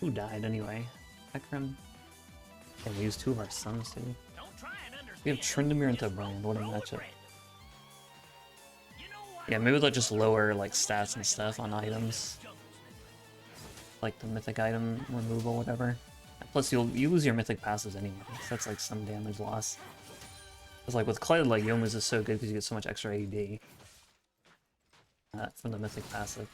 Who died anyway? Heckram? Yeah, we used 2 of our sons too. We have Tryndamere into Brand. What a matchup. Yeah, maybe they'll just lower like stats and stuff on items. Like the mythic item removal, whatever. Plus you lose your mythic passives anyway, so that's like some damage loss. It's like with Kled, like Yomu's is so good because you get so much extra AD from the mythic passive.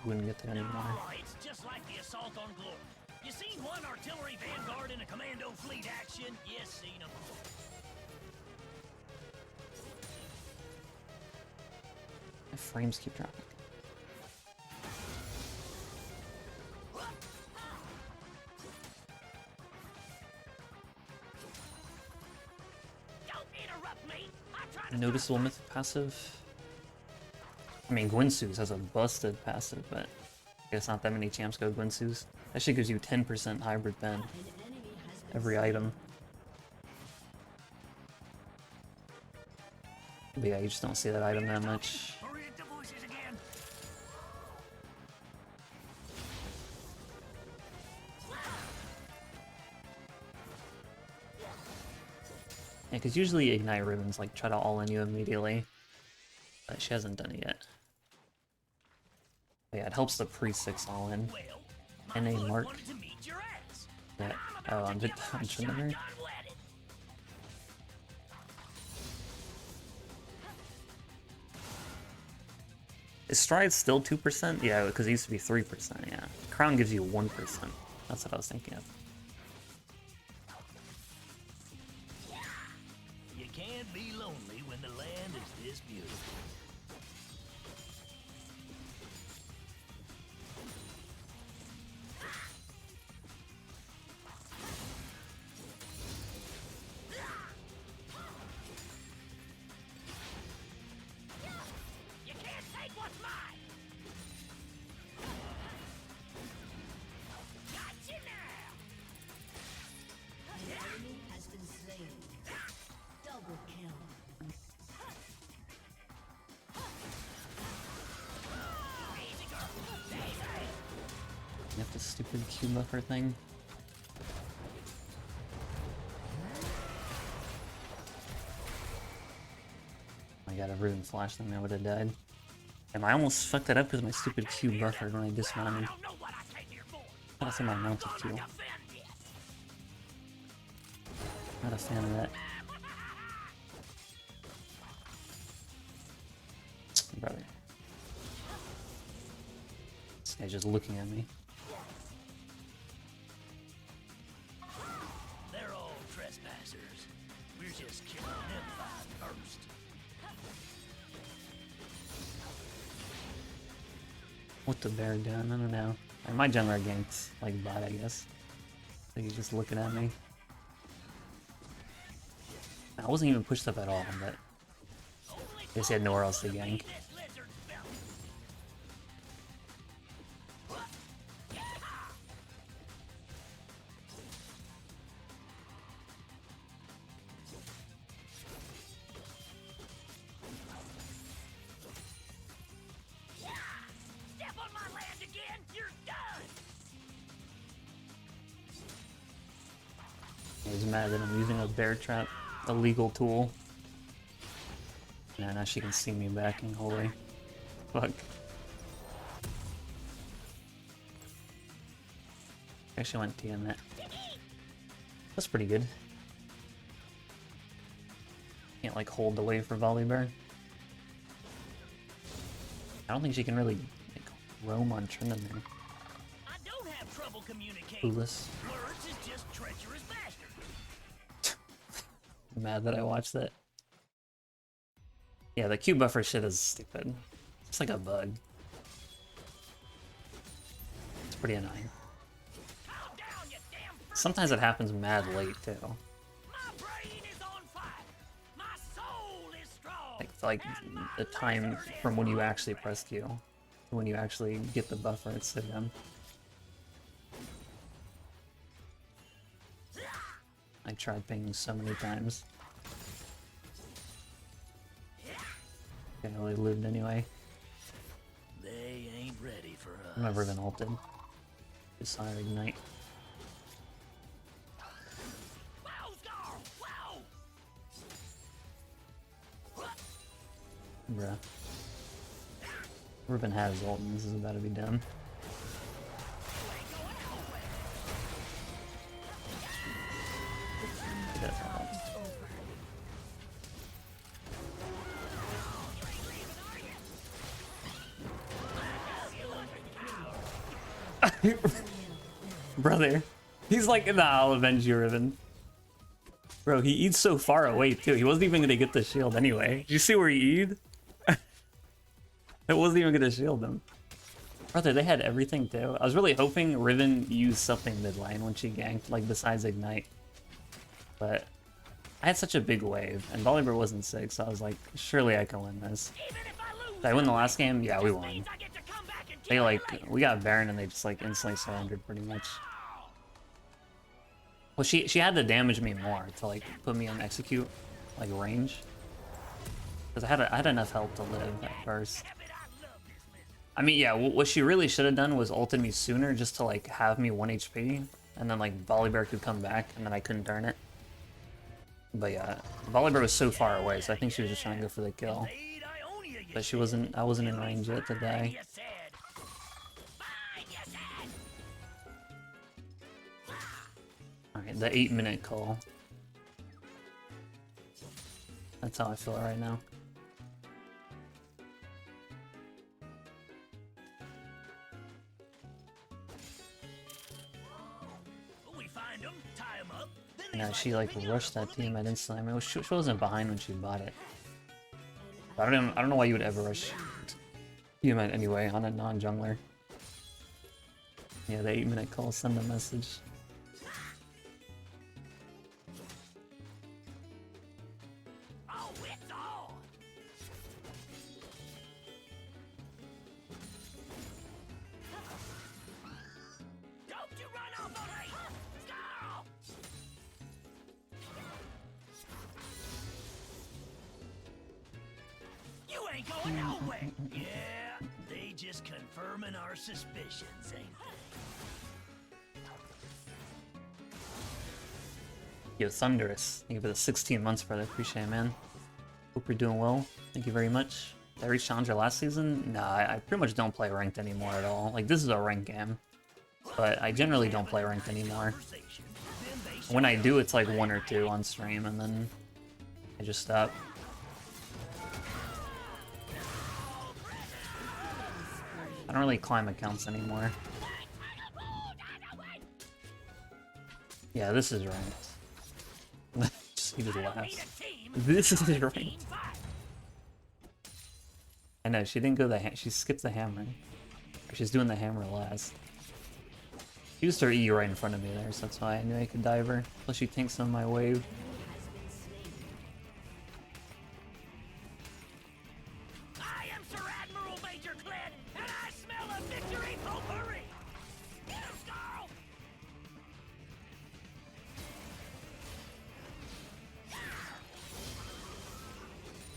Wouldn't get that anymore. It's just like the assault on Glory. You seen one artillery vanguard in a commando fleet action? Yes, seen them. My frames keep dropping. Don't interrupt me. Noticeable mythic passive. I mean, Gwynsu's has a busted passive, but I guess not that many champs go Gwynsu's. That shit gives you 10% hybrid bend. Every item. But yeah, you just don't see that item that much. Yeah, because usually Ignite Riven's like try to all-in you immediately. But she hasn't done it yet. But yeah, it helps the pre-6 all-in. And a mark. Yeah. Oh, I'm Tryndamere. Is Stride still 2%? Yeah, because it used to be 3%, yeah. Crown gives you 1%. That's what I was thinking of. You can't be lonely when the land is this beautiful. You can't take what's mine. Gotcha now. An enemy has been slain. Double kill. You have the stupid Q buffer thing. Oh my god, if Riven flashed them, I would have died. And I almost fucked that up because my stupid Q buffered when I dismounted. That's in my mounted Q. Not a fan of that. Brother. This guy's just looking at me. They're all trespassers. We're just killing them first. What the bear doing? I don't know. My jungler gank's like bot, I guess. So he's just looking at me. I wasn't even pushed up at all, but I guess he had nowhere else to gank. Step on my land again, you're done. He's mad that I'm using a bear trap, a legal tool. Yeah, now she can see me backing. Holy fuck. Actually went TM that. That's pretty good. Can't like hold the wave for Volibear. I don't think she can really like roam on Tryndamere. I don't have trouble communicating. Clueless. Words is just treacherous bastards. Mad that I watched that. Yeah, the Q buffer shit is stupid. It's like a bug. It's pretty annoying. Calm down, you damn freak. Sometimes it happens mad late too. My brain is on fire. My soul is strong. Like the time from when you actually press Q to when you actually get the buffer, it's so dumb. I tried pinging so many times. I really lived anyway. They ain't ready for I've never been ulted. Just saw her ignite. Bruh. Riven has ult and this is about to be done. That's all. Brother, he's like, nah, I'll avenge you, Riven. Bro, he eats so far away too. He wasn't even gonna get the shield anyway. Did you see where he eat? It wasn't even gonna shield him. Brother, they had everything too. I was really hoping Riven used something mid lane when she ganked, like besides ignite. But I had such a big wave, and Volibear wasn't sick, so I was like, surely I can win this. Did I win the last game? Yeah, we won. They like, we got Baron and they just like instantly surrendered pretty much. Well, she had to damage me more to like put me in execute like range. Because I had enough health to live at first. I mean, yeah, what she really should have done was ulted me sooner just to like have me 1 HP. And then like Volibear could come back and then I couldn't turn it. But yeah, Volibear was so far away, so I think she was just trying to go for the kill. But she wasn't, I wasn't in range yet to die. Alright, the 8-minute call. That's how I feel right now. Yeah, she like rushed that team at instantly. I mean, she wasn't behind when she bought it. But I don't know why you would ever rush teammate anyway on a non-jungler. Yeah, the 8-minute call, send a message. Going nowhere. Yeah, they just confirming our suspicions, ain't they? Yo, Thunderous, thank you for the 16 months, brother. Appreciate it, man. Hope you're doing well. Thank you very much. Did I reach Challenger last season? Nah, I pretty much don't play ranked anymore at all. Like, this is a ranked game. But I generally don't play ranked anymore. When I do, it's like 1 or 2 on stream, and then I just stop. I don't really climb accounts anymore. Yeah, this is ranked. He just laughs. This is ranked. I know, she didn't go she skipped the hammer. She's doing the hammer last. She used her E right in front of me there, so that's why I knew I could dive her. Plus she tanks on my wave. I am Sir Admiral Major Kled, and I smell a victory potpourri! Get him, Scarl!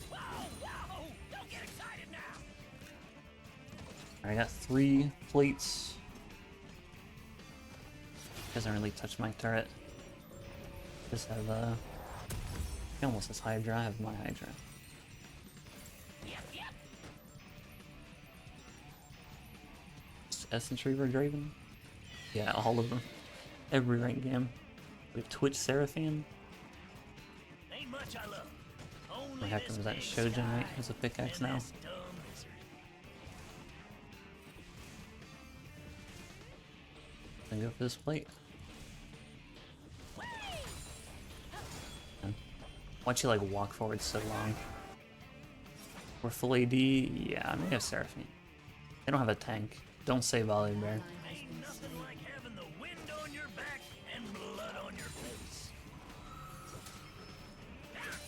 Whoa! Don't get excited now! I got 3 plates. Doesn't really touch my turret. Just have he almost has Hydra. I have my Hydra. Yep. Essence Reaver Draven? Yeah, all of them. Every ranked game. We have Twitch Seraphine. Ain't much I love. Only What happened was that Shojin, right? Has a pickaxe now. Then go for this plate. Why'd you like walk forward so long? We're full AD? Yeah, I may have Seraphine. They don't have a tank. Don't say Volibear. Ain't nothing like having the wind on your back and blood on your face.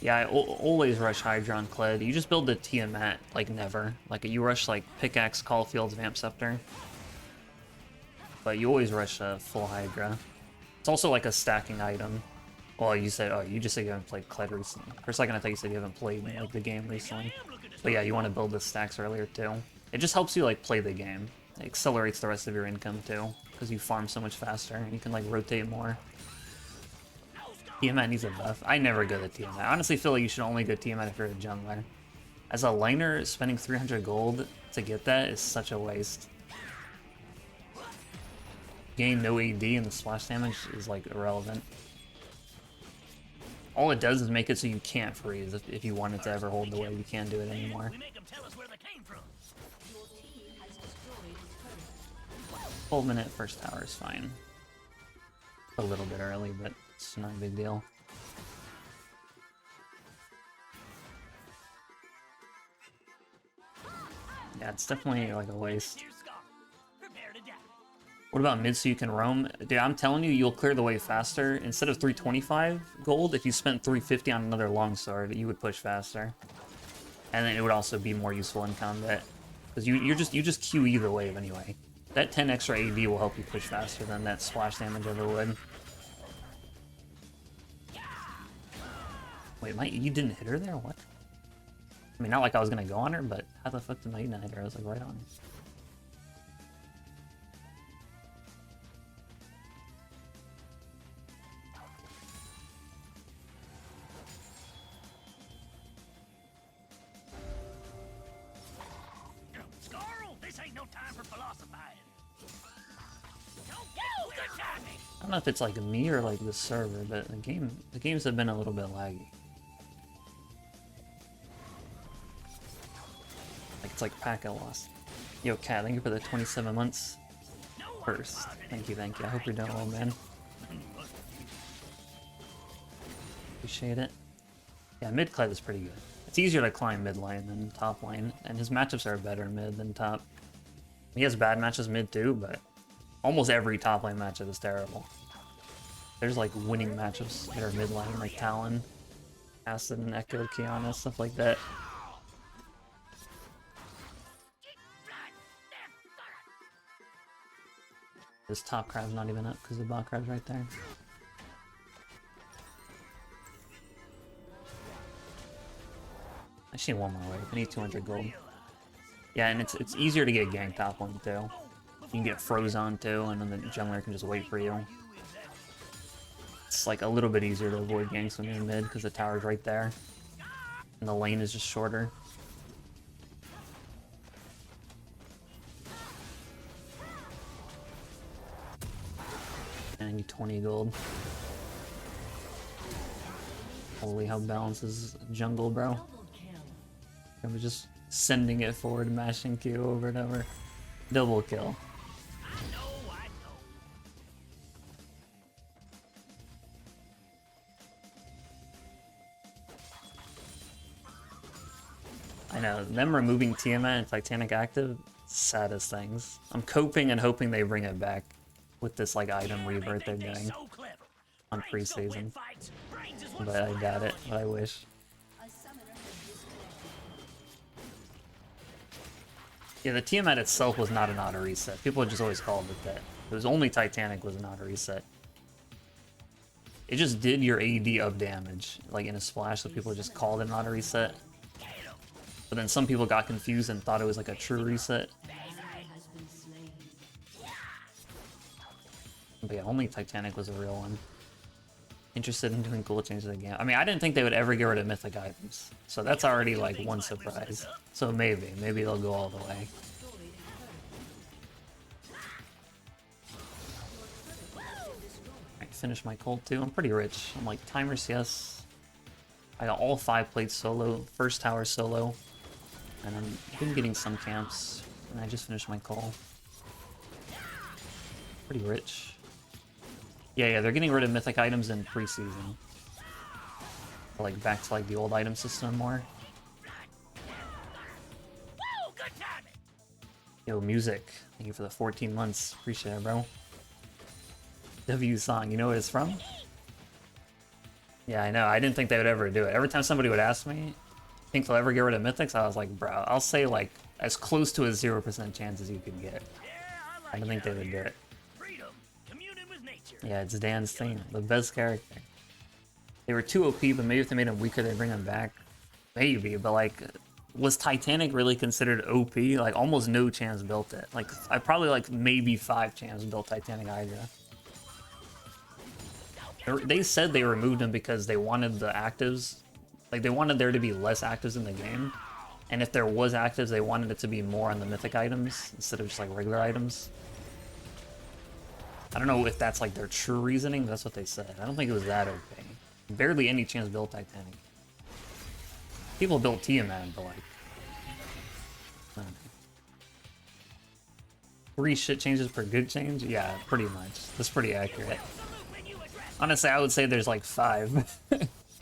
Yeah, I always rush Hydra on Kled. You just build the Tiamat like never. Like you rush like Pickaxe, Caulfield's, Vamp Scepter. But you always rush a full Hydra. It's also like a stacking item. Well, you said, oh, you just said you haven't played Kled recently. For a second, I thought you said you haven't played like the game recently. But yeah, you want to build the stacks earlier too. It just helps you like play the game It accelerates the rest of your income too, because you farm so much faster and you can like rotate more. Tiamat needs a buff. I never go to Tiamat. I honestly feel like you should only go Tiamat if you're a jungler. As a laner, spending 300 gold to get that is such a waste. Gain no AD and the splash damage is like irrelevant. All it does is make it so you can't freeze if you want it to ever hold the way you can't do it anymore. 12-minute first tower is fine. A little bit early, but it's not a big deal. Yeah, it's definitely like a waste. What about mid so you can roam? Dude, I'm telling you, you'll clear the way faster. Instead of 325 gold, if you spent 350 on another longsword, you would push faster. And then it would also be more useful in combat. Because you just QE the wave anyway. That 10 extra AD will help you push faster than that splash damage ever would. Wait, you didn't hit her there? What? I mean, not like I was gonna go on her, but how the fuck did my not hit her? I was like right on her. I don't know if it's like me or like the server, but the games have been a little bit laggy. Like it's like packet lost. Yo, Cat, thank you for the 27 months first. Thank you, thank you. I hope you're doing well, man. Appreciate it. Yeah, mid Kled is pretty good. It's easier to climb mid lane than top lane, and his matchups are better mid than top. He has bad matches mid too, but almost every top lane matchup is terrible. There's like winning matchups that are mid lane, like Talon, Acid and Echo, Kiana, stuff like that. This top crab's not even up because the bot crab's right there. I just need one more wave. I need 200 gold. Yeah, and it's easier to get ganked top lane too. You can get froze on too, and then the jungler can just wait for you. It's like a little bit easier to avoid ganks when you're in mid because the tower's right there. And the lane is just shorter. And I need 20 gold. Holy, how balanced is jungle, bro. I was just sending it forward, mashing Q over and over. Double kill. I know, them removing Tiamat and Titanic active, saddest things. I'm coping and hoping they bring it back with this like item rebirth they're doing on pre-season. But I doubt it, but I wish. Yeah, the Tiamat itself was not an auto reset. People just always called it that. It was only Titanic was an auto reset. It just did your AD of damage, like in a splash, so people just called it an auto reset. But then some people got confused and thought it was like a true reset. But yeah, only Titanic was a real one. Interested in doing cool changes again. I mean, I didn't think they would ever get rid of mythic items. So that's already like one surprise. So maybe they'll go all the way. Alright, finish my cult too. I'm pretty rich. I'm like timers, yes. I got all 5 plates solo, first tower solo. And I've been getting some camps. And I just finished my call. Pretty rich. Yeah, they're getting rid of mythic items in pre-season. Like back to like the old item system more. Yo, music. Thank you for the 14 months. Appreciate it, bro. W song, you know what it's from? Yeah, I know. I didn't think they would ever do it. Every time somebody would ask me, think they'll ever get rid of mythics, I was like, bro, I'll say like as close to a 0% chance as you could get. I don't think they would do it. Yeah, it's Dan's thing. The best character. They were too OP, but maybe if they made him weaker, they'd bring him back. Maybe, but like, was Titanic really considered OP? Like, almost no champs built it. Like, I probably, like, maybe 5 champs built Titanic Hydra. They said they removed them because they wanted the actives, like, they wanted there to be less actives in the game. And if there was actives, they wanted it to be more on the mythic items instead of just, like, regular items. I don't know if that's, like, their true reasoning, but that's what they said. I don't think it was that OP. Barely any chance built Titanic. People built Tiamat, but, like, I don't know. 3 shit changes per good change? Yeah, pretty much. That's pretty accurate. Honestly, I would say there's like 5.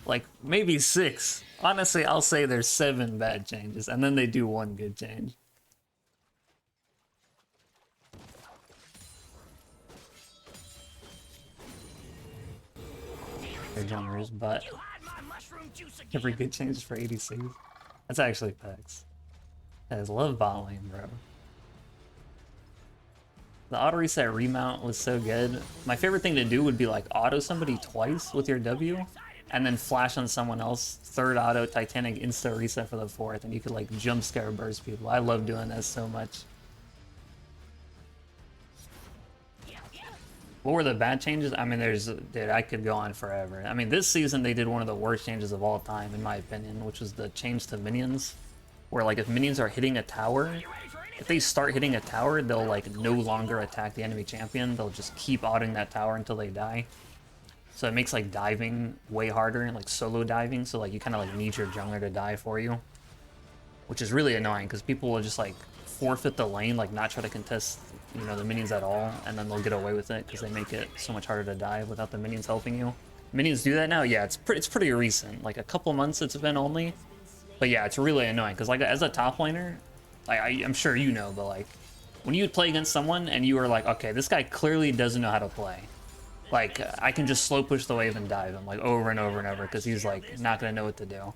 Like, maybe 6. Honestly, I'll say there's 7 bad changes, and then they do 1 good change. Their genres, but every good change is for 86. That's actually facts. I just love bot lane, bro. The auto reset remount was so good. My favorite thing to do would be like auto somebody twice with your W, and then flash on someone else, 3rd auto, Titanic insta reset for the 4th, and you could like jump scare burst people. I love doing that so much. What were the bad changes? I mean, dude, I could go on forever. I mean, this season they did one of the worst changes of all time, in my opinion, which was the change to minions, where like if minions are hitting a tower, if they start hitting a tower, they'll like no longer attack the enemy champion. They'll just keep autoing that tower until they die. So it makes like diving way harder, like solo diving. So like you kind of like need your jungler to die for you, which is really annoying because people will just like forfeit the lane, like not try to contest, you know, the minions at all, and then they'll get away with it because they make it so much harder to dive without the minions helping you. Minions do that now? Yeah, it's pretty recent, like a couple months it's been only. But yeah, it's really annoying because like as a top laner, I'm sure you know, but like when you would play against someone and you were like, okay, this guy clearly doesn't know how to play. Like I can just slow push the wave and dive him like over and over and over because he's like not gonna know what to do.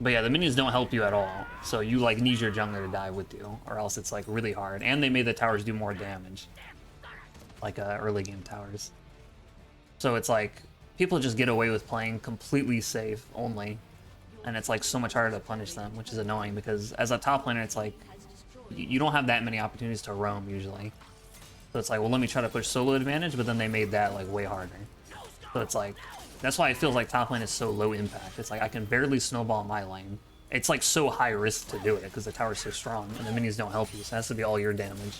But yeah, the minions don't help you at all, so you like need your jungler to die with you, or else it's like really hard. And they made the towers do more damage, like early game towers. So it's like people just get away with playing completely safe only, and it's like so much harder to punish them, which is annoying because as a top laner, it's like you don't have that many opportunities to roam usually. So it's like, well, let me try to push solo advantage, but then they made that like way harder. So it's like, that's why it feels like top lane is so low impact. It's like I can barely snowball my lane. It's like so high risk to do it because the tower's so strong and the minions don't help you, so it has to be all your damage.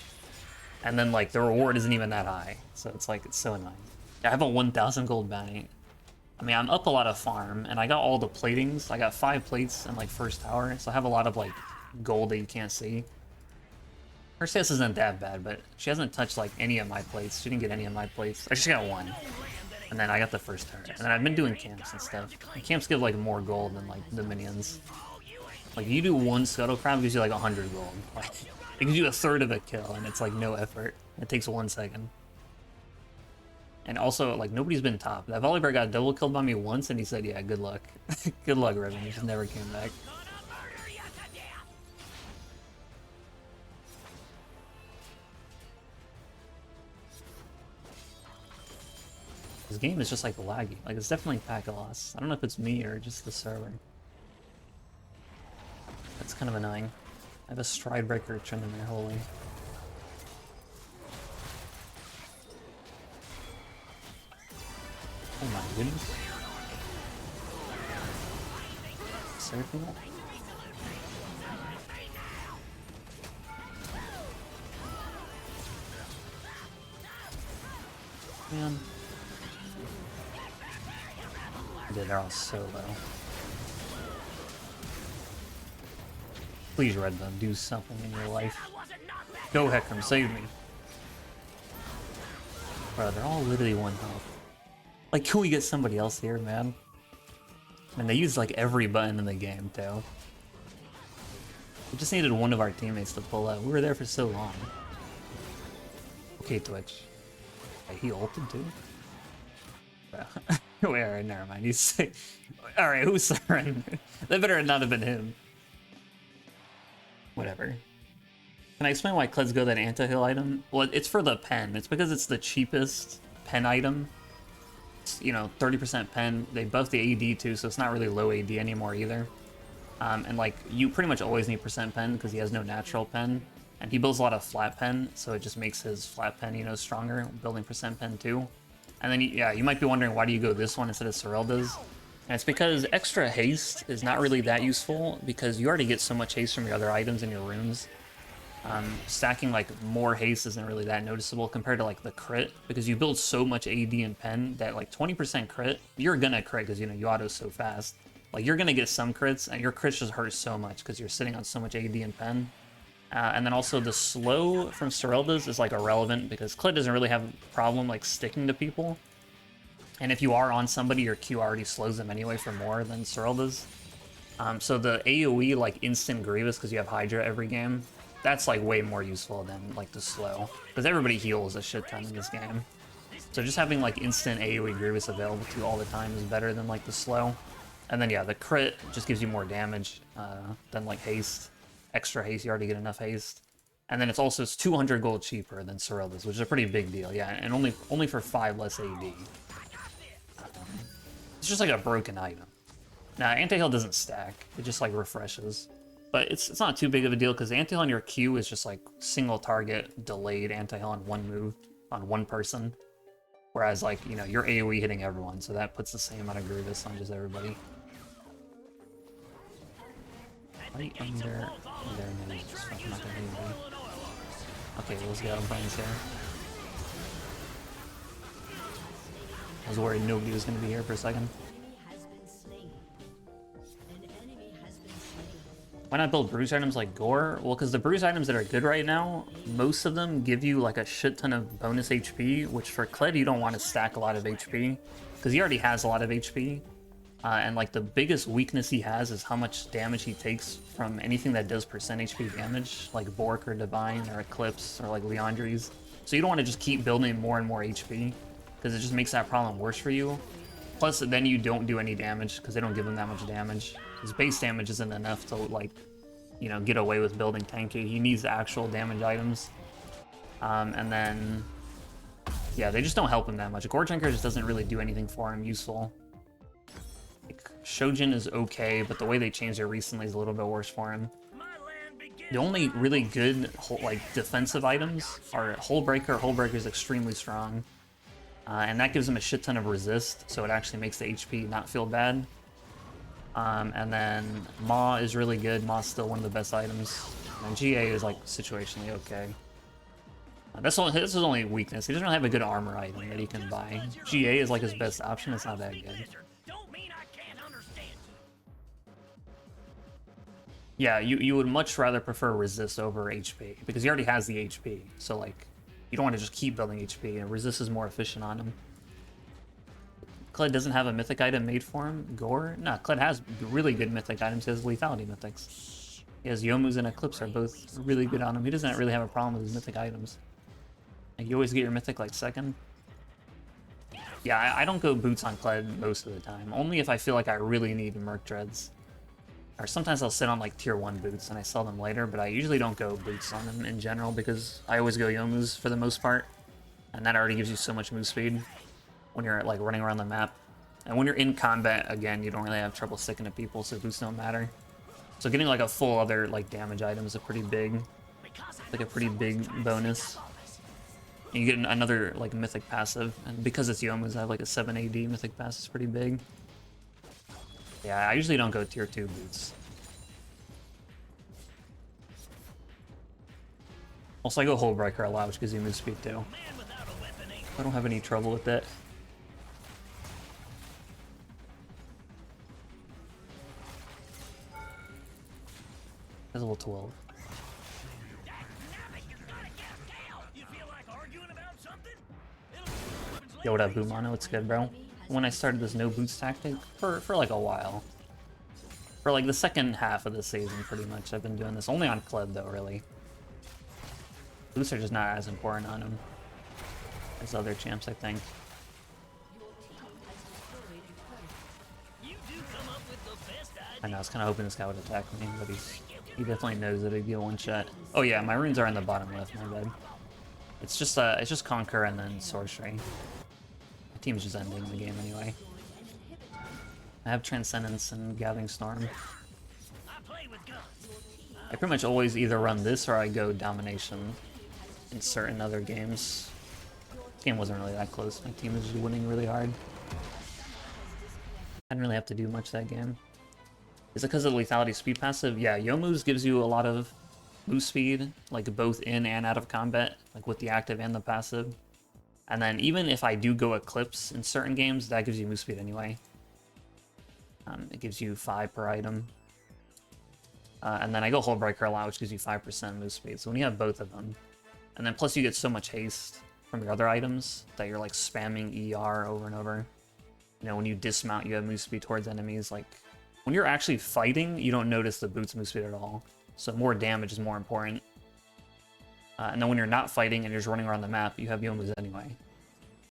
And then like the reward isn't even that high, so it's like it's so annoying. I have a 1,000 gold bounty. I mean, I'm up a lot of farm, and I got all the platings. I got 5 plates in like first tower, so I have a lot of like gold that you can't see. Her CS isn't that bad, but she hasn't touched like any of my plates. She didn't get any of my plates. I just got 1. And then I got the first turret. And then I've been doing camps and stuff. And camps give like more gold than like the minions. Like you do 1 scuttle crab, it gives you like 100 gold. Like, it gives you 1/3 of a kill, and it's like no effort. It takes 1 second. And also, like, nobody's been top. That Volibear got double killed by me once, and he said, yeah, good luck. Good luck, Riven. He just never came back. This game is just like laggy. Like it's definitely packet loss. I don't know if it's me or just the server. That's kind of annoying. I have a stride breaker trending there, holy. Oh my goodness. Surfing that? Man. Dude, they're all so low. Please, Red Bone, do something in your life. Go, Hecarim, save me. Bro, they're all literally 1 health. Like, can we get somebody else here, man? And they used like every button in the game, too. We just needed one of our teammates to pull out. We were there for so long. Okay, Twitch. Hey, he ulted too? Wait, alright, never mind. He's sick. Alright, who's surrendering? That better not have been him. Whatever. Can I explain why Kled's go that anti-heal item? Well, it's for the pen. It's because it's the cheapest pen item. It's, you know, 30% pen. They buffed the AD too, so it's not really low AD anymore either. And like you pretty much always need percent pen because he has no natural pen, and he builds a lot of flat pen, so it just makes his flat pen, you know, stronger, building percent pen too. And then yeah, you might be wondering why do you go this one instead of Serelda's? And it's because extra haste is not really that useful because you already get so much haste from your other items and your runes. Stacking like more haste isn't really that noticeable compared to like the crit, because you build so much AD and pen that like 20% crit, you're gonna crit because you know you auto so fast. Like you're gonna get some crits, and your crits just hurt so much because you're sitting on so much AD and pen. And then also the slow from Serelda's is like irrelevant because Kled doesn't really have a problem like sticking to people. And if you are on somebody, your Q already slows them anyway for more than Serelda's. So the AoE like instant Grievous because you have Hydra every game, that's like way more useful than like the slow, because everybody heals a shit ton in this game. So just having like instant AoE Grievous available to you all the time is better than like the slow. And then yeah, the crit just gives you more damage than like haste. Extra haste, you already get enough haste. And then it's 200 gold cheaper than Serelda's, which is a pretty big deal. Yeah, and only for 5 less AD. It's just like a broken item. Now, anti-heal doesn't stack, it just like refreshes. But it's not too big of a deal because anti-heal on your Q is just like single target delayed anti-heal on one move on one person. Whereas like, you know, you're AoE hitting everyone, so that puts the same amount of Grievous on just everybody. Right under there, no, just fucking not gonna do anything. Okay, let's get out of brains here. I was worried nobody was gonna be here for a second. Why not build bruise items like Gore? Well, because the bruise items that are good right now, most of them give you like a shit ton of bonus HP, which for Kled you don't want to stack a lot of HP, because he already has a lot of HP. And like the biggest weakness he has is how much damage he takes from anything that does percent HP damage, like Bork or Divine or Eclipse or like Leandri's. So you don't want to just keep building more and more HP, because it just makes that problem worse for you. Plus, then you don't do any damage because they don't give him that much damage. His base damage isn't enough to like, you know, get away with building tanky. He needs actual damage items. And then, yeah, they just don't help him that much. Gorchenker just doesn't really do anything for him useful. Like, Shojin is okay, but the way they changed it recently is a little bit worse for him. The only really good like defensive items are Hullbreaker. Hullbreaker is extremely strong. And that gives him a shit ton of resist, so it actually makes the HP not feel bad. And then Maw is really good. Maw's still one of the best items. And GA is like situationally okay. That's his only weakness. He doesn't really have a good armor item that he can buy. GA is like his best option. It's not that good. Yeah, you would much rather prefer resist over HP because he already has the HP. So like, you don't want to just keep building HP, and resist is more efficient on him. Kled doesn't have a mythic item made for him. Gore? No, Kled has really good mythic items. He has lethality mythics. He has Youmu's and Eclipse are both really good on him. He doesn't really have a problem with his mythic items. Like, you always get your mythic like second. Yeah, I don't go boots on Kled most of the time. Only if I feel like I really need Merc Dreads. Or sometimes I'll sit on like tier 1 boots and I sell them later, but I usually don't go boots on them in general because I always go Youmu's for the most part. And that already gives you so much move speed when you're like running around the map. And when you're in combat, again, you don't really have trouble sticking to people, so boots don't matter. So getting like a full other like damage item is a pretty big bonus. And you get another like mythic passive, and because it's Youmu's, I have like a 7 AD mythic passive, is pretty big. Yeah, I usually don't go tier 2 boots. Also, I go Hullbreaker a lot, which gives you move speed too. I don't have any trouble with that. That's a little 12. Yo, what up, Boomano? It's good, bro. When I started this no boots tactic for like a while. For like the second half of the season, pretty much, I've been doing this. Only on Kled, though, really. Boots are just not as important on him as other champs, I think. I know, I was kind of hoping this guy would attack me, but he definitely knows that he'd get one shot. Oh yeah, my runes are in the bottom left, my bad. It's just Conquer and then Sorcery. My team's just ending the game anyway. I have Transcendence and Gathering Storm. I pretty much always either run this or I go domination in certain other games. This game wasn't really that close. My team was just winning really hard. I didn't really have to do much that game. Is it because of the lethality speed passive? Yeah, Youmuu's gives you a lot of move speed, like both in and out of combat, like with the active and the passive. And then even if I do go Eclipse in certain games, that gives you move speed anyway. It gives you 5 per item. And then I go Hullbreaker a lot, which gives you 5% move speed. So when you have both of them, and then plus you get so much haste from your other items that you're like spamming ER over and over. You know, when you dismount, you have move speed towards enemies. Like when you're actually fighting, you don't notice the boots move speed at all. So more damage is more important. And then when you're not fighting and you're just running around the map, you have Youmuu's anyway.